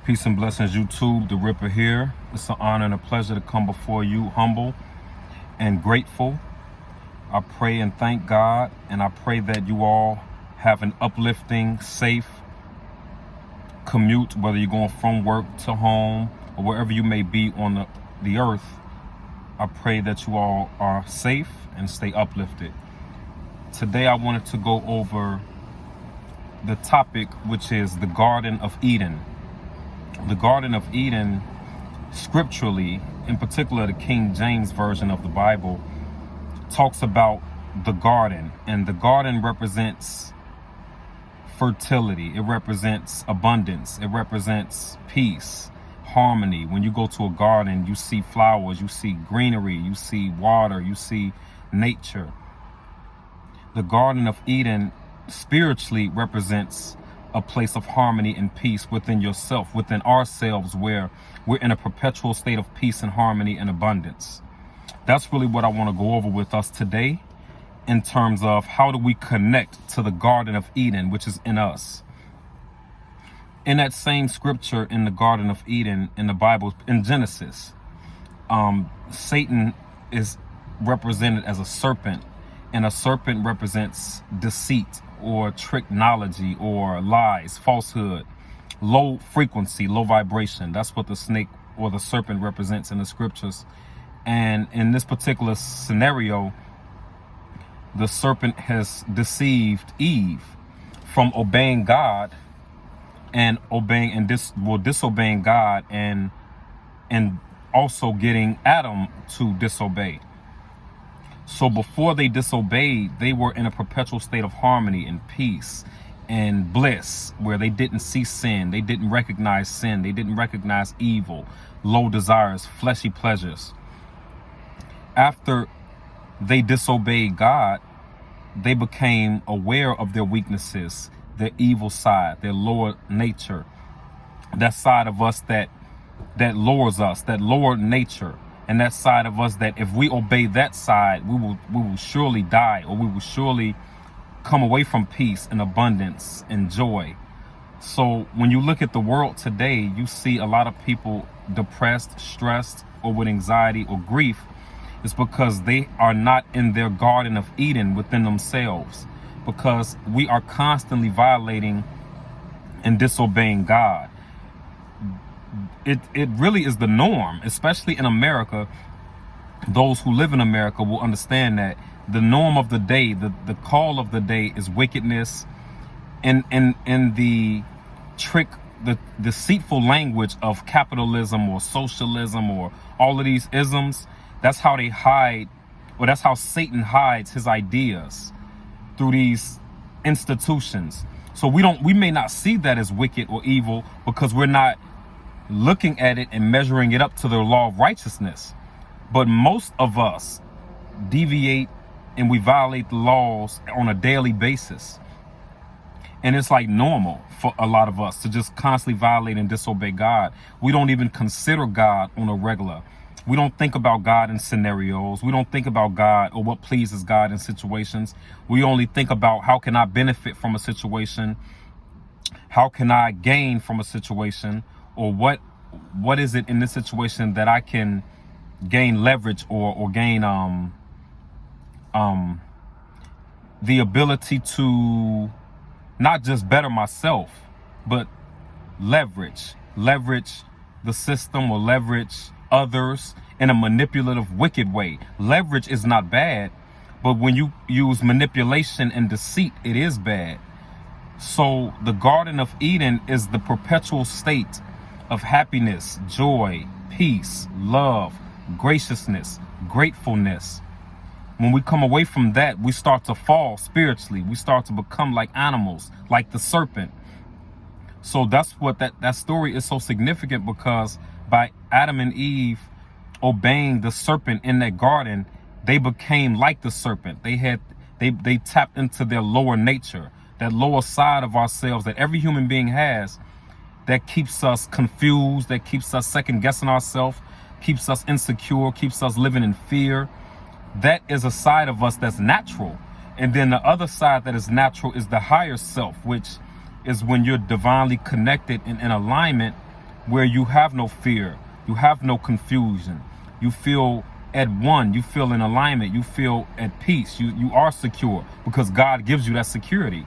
Peace and blessings, YouTube. The Ripper here. It's an honor and a pleasure to come before you, humble and grateful. I pray and thank God, and I pray that you all have an uplifting, safe commute, whether you're going from work to home or wherever you may be on the earth. I pray that you all are safe and stay uplifted. Today I wanted to go over the topic, which is the Garden of Eden. The Garden of Eden, scripturally, in particular the King James Version of the Bible, talks about the garden, and the garden represents fertility. It represents abundance. It represents peace, harmony. When you go to a garden, you see flowers, you see greenery, you see water, you see nature. The Garden of Eden spiritually represents a place of harmony and peace within yourself, within ourselves, where we're in a perpetual state of peace and harmony and abundance. That's really what I want to go over with us today, in terms of how do we connect to the Garden of Eden, which is in us. In that same scripture in the Garden of Eden in the Bible, in Genesis, Satan is represented as a serpent, and a serpent represents deceit or tricknology or lies, falsehood, low frequency, low vibration. That's what the snake or the serpent represents in the scriptures. And in this particular scenario, the serpent has deceived Eve from obeying God and disobeying God, and also getting Adam to disobey. So before they disobeyed, they were in a perpetual state of harmony and peace and bliss, where they didn't see sin, they didn't recognize sin, they didn't recognize evil, low desires, fleshy pleasures. After they disobeyed God, they became aware of their weaknesses, their evil side, their lower nature, that side of us that lowers us, that lower nature. And that side of us that if we obey that side, we will surely die, or we will surely come away from peace and abundance and joy. So when you look at the world today, you see a lot of people depressed, stressed, or with anxiety or grief. It's because they are not in their Garden of Eden within themselves, because we are constantly violating and disobeying God. It really is the norm, especially in America. Those who live in America will understand that the norm of the day, the call of the day, is wickedness, and the deceitful language of capitalism or socialism or all of these isms. That's how they hide, or that's how Satan hides his ideas, through these institutions. So we may not see that as wicked or evil, because we're not looking at it and measuring it up to the law of righteousness. But most of us deviate and we violate the laws on a daily basis. And it's like normal for a lot of us to just constantly violate and disobey God. We don't even consider God on a regular. We don't think about God in scenarios. We don't think about God or what pleases God in situations. We only think about, how can I benefit from a situation? How can I gain from a situation? Or what is it in this situation that I can gain leverage or gain the ability to not just better myself, but leverage the system, or leverage others in a manipulative, wicked way. Leverage is not bad, but when you use manipulation and deceit, it is bad. So the Garden of Eden is the perpetual state of happiness, joy, peace, love, graciousness, gratefulness. When we come away from that, we start to fall spiritually. We start to become like animals, like the serpent. So that's what that story is so significant, because by Adam and Eve obeying the serpent in that garden, they became like the serpent. They tapped into their lower nature, that lower side of ourselves that every human being has, that keeps us confused, that keeps us second guessing ourselves, keeps us insecure, keeps us living in fear. That is a side of us that's natural. And then the other side that is natural is the higher self, which is when you're divinely connected and in alignment where you have no fear, you have no confusion, you feel at one, you feel in alignment, you feel at peace, you are secure because God gives you that security.